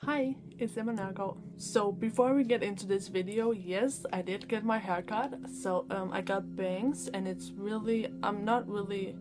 Hi, it's Nørgaard. So before we get into this video, yes, I did get my haircut. So I got bangs and I'm not really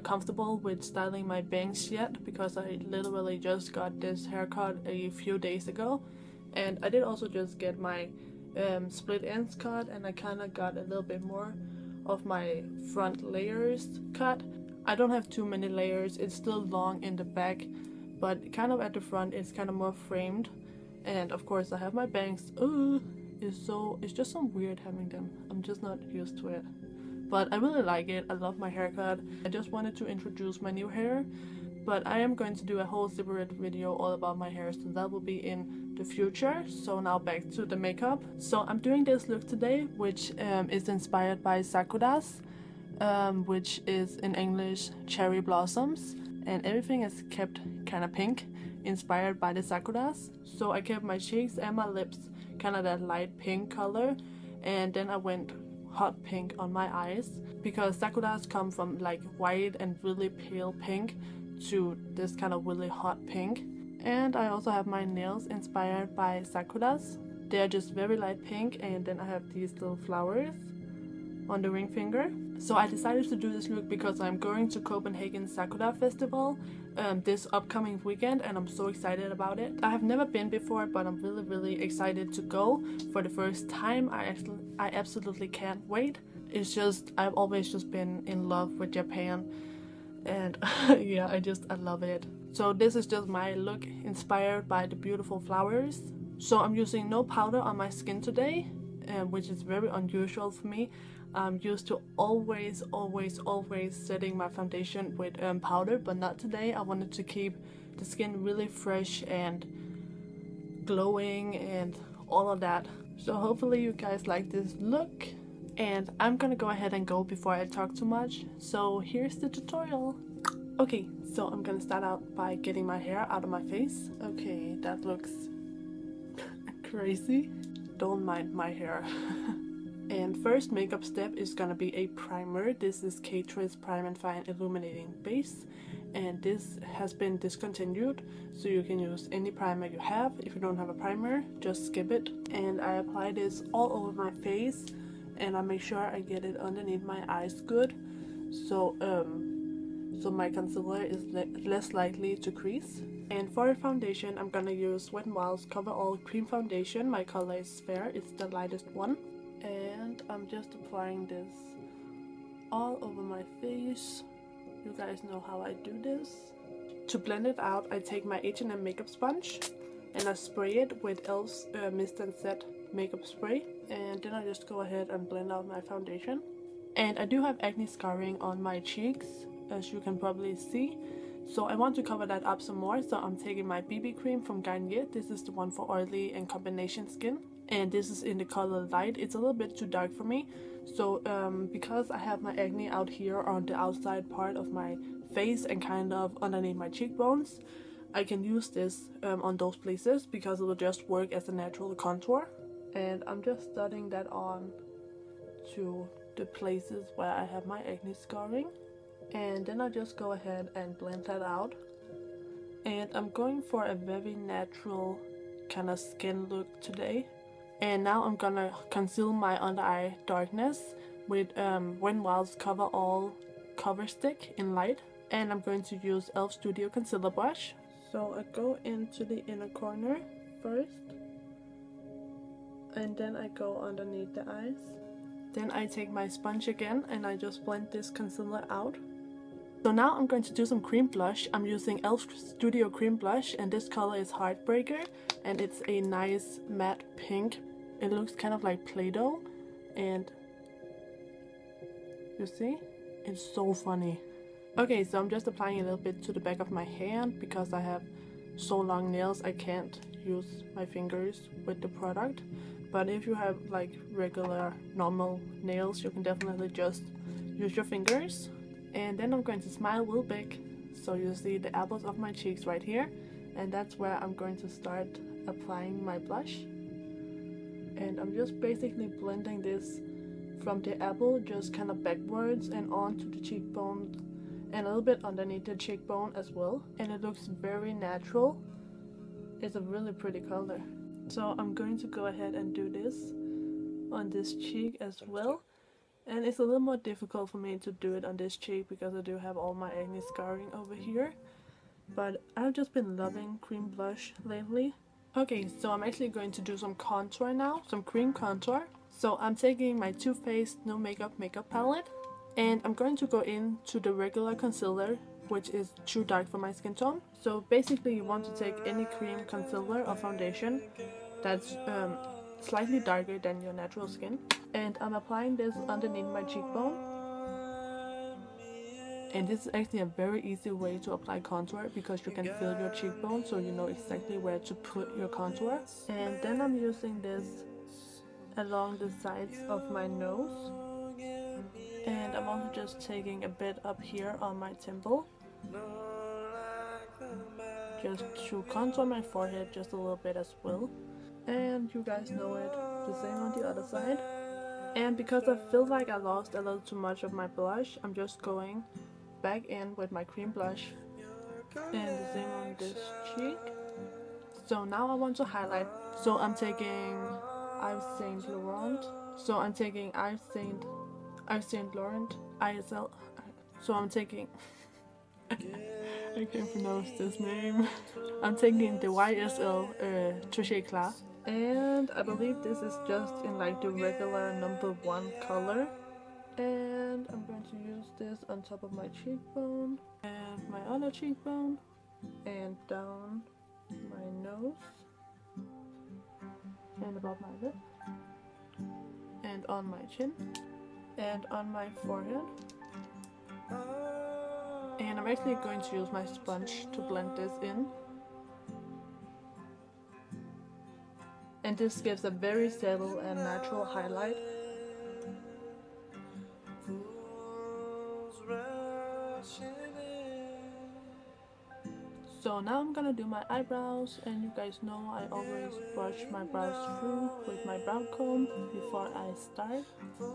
comfortable with styling my bangs yet because I literally just got this haircut a few days ago. And I did also just get my split ends cut, and I kind of got a little bit more of my front layers cut. I don't have too many layers, it's still long in the back, but kind of at the front it's kind of more framed. And of course I have my bangs. It's just so weird having them. I'm just not used to it, but I really like it. I love my haircut. I just wanted to introduce my new hair, but I am going to do a whole separate video all about my hair, so that will be in the future. So now back to the makeup. So I'm doing this look today, which is inspired by Sakura's, which is in English cherry blossoms, and everything is kept kind of pink, inspired by the Sakuras. So I kept my cheeks and my lips kind of that light pink color, and then I went hot pink on my eyes because Sakuras come from like white and really pale pink to this kind of really hot pink. And I also have my nails inspired by Sakuras. They're just very light pink, and then I have these little flowers on the ring finger. So I decided to do this look because I'm going to Copenhagen Sakura Festival this upcoming weekend, and I'm so excited about it. I have never been before, but I'm really excited to go for the first time. I absolutely can't wait. It's just, I've always just been in love with Japan, and yeah, I love it. So this is just my look inspired by the beautiful flowers. So I'm using no powder on my skin today, which is very unusual for me. I'm used to always setting my foundation with powder, but not today. I wanted to keep the skin really fresh and glowing and all of that. So hopefully you guys like this look, and I'm gonna go ahead and go before I talk too much. So here's the tutorial. Okay, so I'm gonna start out by getting my hair out of my face. Okay, that looks crazy. Don't mind my hair. And first makeup step is gonna be a primer. This is Catrice Prime and Fine Illuminating Base, and this has been discontinued, so you can use any primer you have. If you don't have a primer, just skip it. And I apply this all over my face, and I make sure I get it underneath my eyes good, so my concealer is less likely to crease. And for a foundation, I'm gonna use Wet n Wild's CoverAll Cream Foundation. My color is Fair, it's the lightest one. And I'm just applying this all over my face. You guys know how I do this. To blend it out, I take my H&M Makeup Sponge and I spray it with e.l.f's Mist and Set Makeup Spray. And then I just go ahead and blend out my foundation. And I do have acne scarring on my cheeks, as you can probably see. So I want to cover that up some more, so I'm taking my BB cream from Garnier. This is the one for oily and combination skin. And this is in the color Light. It's a little bit too dark for me. So because I have my acne out here on the outside part of my face and kind of underneath my cheekbones, I can use this on those places because it will just work as a natural contour. And I'm just starting that on to the places where I have my acne scarring. And then I just go ahead and blend that out. And I'm going for a very natural kind of skin look today. And now I'm gonna conceal my under eye darkness with Wet n Wild's CoverAll Coverstick in Light. And I'm going to use e.l.f. Studio Concealer Brush. So I go into the inner corner first, and then I go underneath the eyes. Then I take my sponge again and I just blend this concealer out. So now I'm going to do some cream blush. I'm using e.l.f. Studio Cream Blush, and this color is Heartbreaker, and it's a nice matte pink. It looks kind of like Play-Doh, and you see? It's so funny. Okay, so I'm just applying a little bit to the back of my hand because I have so long nails I can't use my fingers with the product. But if you have like regular normal nails, you can definitely just use your fingers. And then I'm going to smile real big, so you see the apples of my cheeks right here, and that's where I'm going to start applying my blush. And I'm just basically blending this from the apple just kind of backwards and onto the cheekbone and a little bit underneath the cheekbone as well. And it looks very natural. It's a really pretty color. So I'm going to go ahead and do this on this cheek as well. And it's a little more difficult for me to do it on this cheek because I do have all my acne scarring over here. But I've just been loving cream blush lately. Okay, so I'm actually going to do some contour now, some cream contour. So I'm taking my Too Faced No Makeup palette, and I'm going to go into the regular concealer, which is too dark for my skin tone. So basically you want to take any cream concealer or foundation that's slightly darker than your natural skin. And I'm applying this underneath my cheekbone. And this is actually a very easy way to apply contour because you can feel your cheekbone so you know exactly where to put your contour. And then I'm using this along the sides of my nose. And I'm also just taking a bit up here on my temple. Just to contour my forehead just a little bit as well. And you guys know it, the same on the other side. And because I feel like I lost a little too much of my blush, I'm just going back in with my cream blush and the same on this cheek. So now I want to highlight. So I'm taking Yves Saint Laurent. So I'm taking Yves Saint Laurent ISL. So I'm taking I can't pronounce this name. I'm taking the YSL Touche Éclat. And I believe this is just in like the regular #1 color. And I'm going to use this on top of my cheekbone and my other cheekbone and down my nose and above my lip and on my chin and on my forehead. And I'm actually going to use my sponge to blend this in. And this gives a very subtle and natural highlight. So now I'm gonna do my eyebrows, and you guys know I always brush my brows through with my brow comb before I start.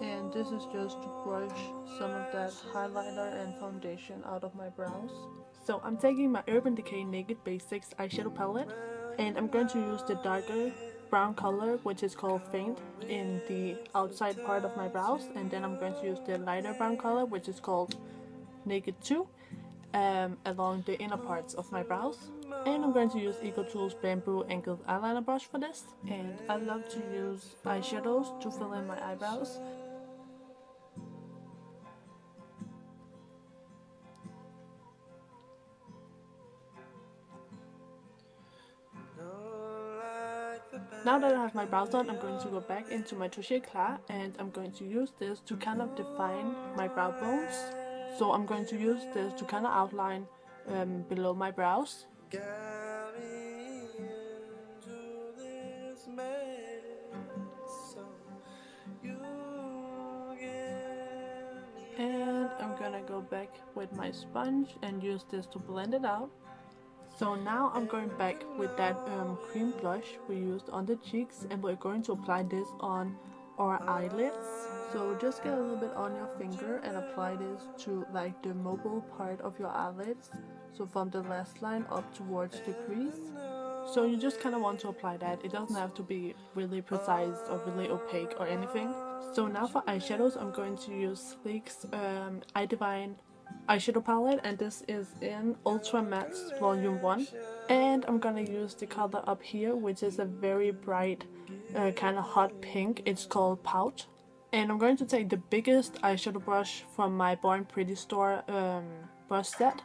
And this is just to brush some of that highlighter and foundation out of my brows. So I'm taking my Urban Decay Naked Basics eyeshadow palette, and I'm going to use the darker brown color, which is called Faint, in the outside part of my brows. And then I'm going to use the lighter brown color, which is called Naked 2. Along the inner parts of my brows. And I'm going to use Ecotools Bamboo Angled Eyeliner Brush for this. And I love to use eyeshadows to fill in my eyebrows. Now that I have my brows done, I'm going to go back into my Touche Éclat, and I'm going to use this to kind of define my brow bones. So I'm going to use this to kind of outline below my brows. And I'm gonna go back with my sponge and use this to blend it out. So now I'm going back with that cream blush we used on the cheeks, and we're going to apply this on our eyelids. So just get a little bit on your finger and apply this to like the mobile part of your eyelids. So from the last line up towards the crease. So you just kind of want to apply that. It doesn't have to be really precise or really opaque or anything. So now for eyeshadows, I'm going to use Sleek's Eye Divine eyeshadow palette, and this is in Ultra Mattes Volume 1. And I'm gonna use the color up here, which is a very bright kind of hot pink. It's called Pout. And I'm going to take the biggest eyeshadow brush from my BornPrettyStore brush set.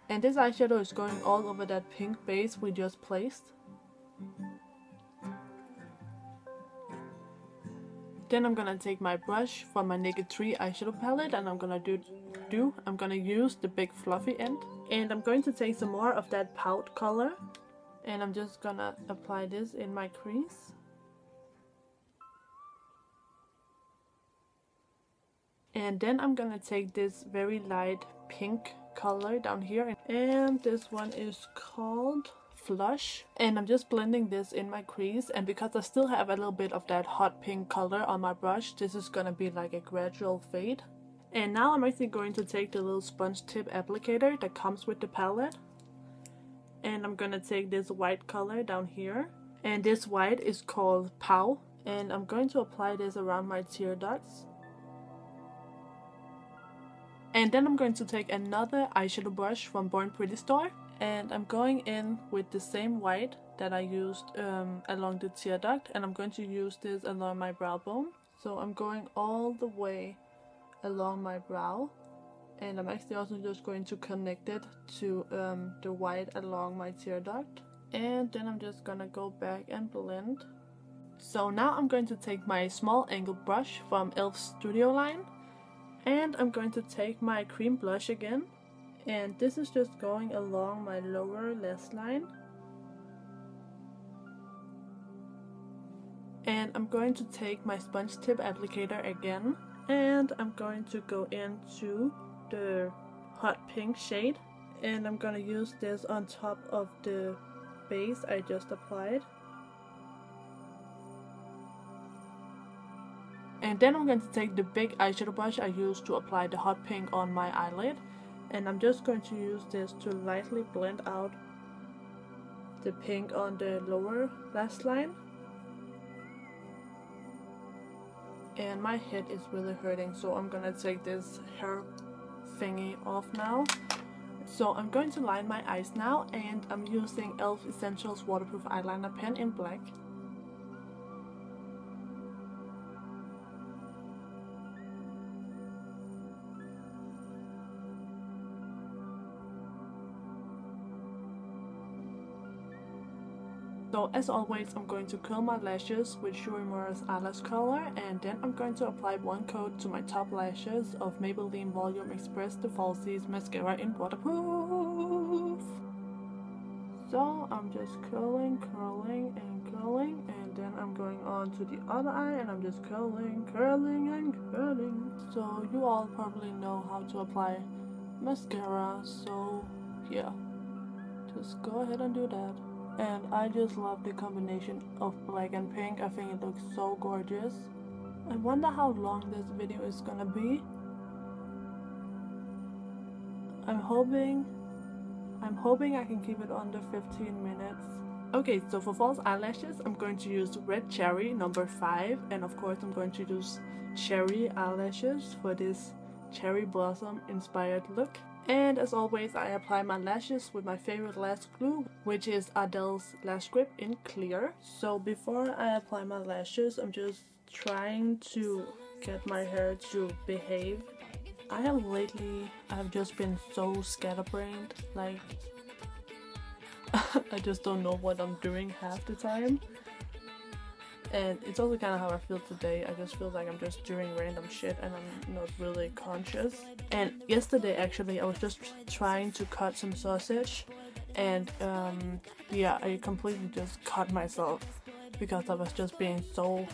And this eyeshadow is going all over that pink base we just placed. Then I'm gonna take my brush from my Naked 3 eyeshadow palette, and I'm gonna use the big fluffy end. And I'm going to take some more of that Pout color, and I'm just gonna apply this in my crease. And then I'm gonna take this very light pink color down here, and this one is called Flush, and I'm just blending this in my crease. And because I still have a little bit of that hot pink color on my brush, this is gonna be like a gradual fade. And now I'm actually going to take the little sponge tip applicator that comes with the palette, And I'm gonna take this white color down here, and this white is called Pout, and I'm going to apply this around my tear ducts. And then I'm going to take another eyeshadow brush from BornPrettyStore, and I'm going in with the same white that I used along the tear duct, and I'm going to use this along my brow bone. So I'm going all the way along my brow, and I'm actually also just going to connect it to the white along my tear duct. And then I'm just gonna go back and blend. So now I'm going to take my small angle brush from e.l.f. Studio line, and I'm going to take my cream blush again, and this is just going along my lower lash line. And I'm going to take my sponge tip applicator again, and I'm going to go into the hot pink shade, and I'm gonna use this on top of the base I just applied. And then I'm going to take the big eyeshadow brush I used to apply the hot pink on my eyelid, and I'm just going to use this to lightly blend out the pink on the lower lash line. And my head is really hurting, so I'm gonna take this hair thingy off now. So I'm going to line my eyes now, and I'm using e.l.f. Essentials Waterproof Eyeliner Pen in black. So as always, I'm going to curl my lashes with Shurimure's eyelash curler, and then I'm going to apply one coat to my top lashes of Maybelline Volume Express The Falsies Mascara in Waterproof. So I'm just curling, and then I'm going on to the other eye, and I'm just curling. So you all probably know how to apply mascara, so yeah, just go ahead and do that. And I just love the combination of black and pink. I think it looks so gorgeous. I wonder how long this video is gonna be. I'm hoping I can keep it under 15 minutes. Okay, so for false eyelashes, I'm going to use Red Cherry number 5, and of course I'm going to use cherry eyelashes for this cherry blossom inspired look. And as always, I apply my lashes with my favorite lash glue, which is Ardell's Lash Grip in clear. So before I apply my lashes, I'm just trying to get my hair to behave. I've just been so scatterbrained, like I just don't know what I'm doing half the time. And it's also kind of how I feel today. I just feel like I'm just doing random shit and I'm not really conscious. And yesterday actually I was just trying to cut some sausage, and yeah, I completely just cut myself because I was just being so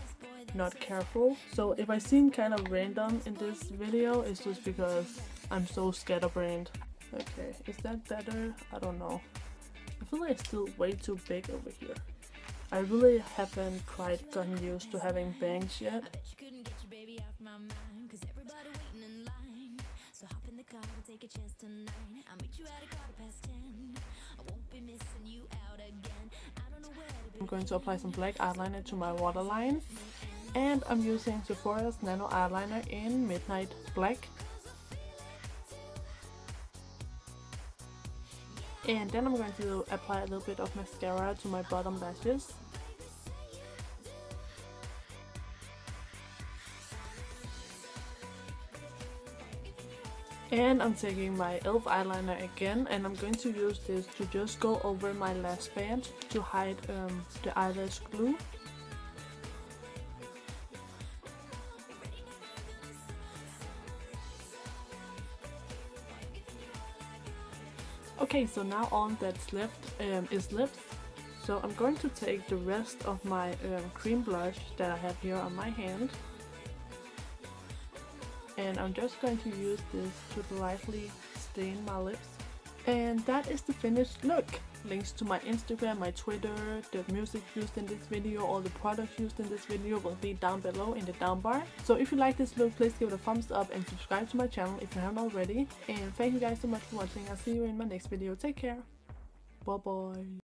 not careful. So if I seem kind of random in this video, it's just because I'm so scatterbrained. Okay, is that better? I don't know. I feel like it's still way too big over here. I really haven't quite gotten used to having bangs yet. I'm going to apply some black eyeliner to my waterline, and I'm using Sephora's Nano Eyeliner in Midnight Black. And then I'm going to apply a little bit of mascara to my bottom lashes. And I'm taking my e.l.f. eyeliner again, and I'm going to use this to just go over my lash band to hide the eyelash glue. Okay, so now all that's left is lips. So I'm going to take the rest of my cream blush that I have here on my hand, and I'm just going to use this to lightly stain my lips. And that is the finished look. Links to my Instagram, my Twitter, the music used in this video, all the products used in this video will be down below in the down bar. So if you like this look, please give it a thumbs up and subscribe to my channel if you haven't already. And thank you guys so much for watching. I'll see you in my next video. Take care. Bye bye.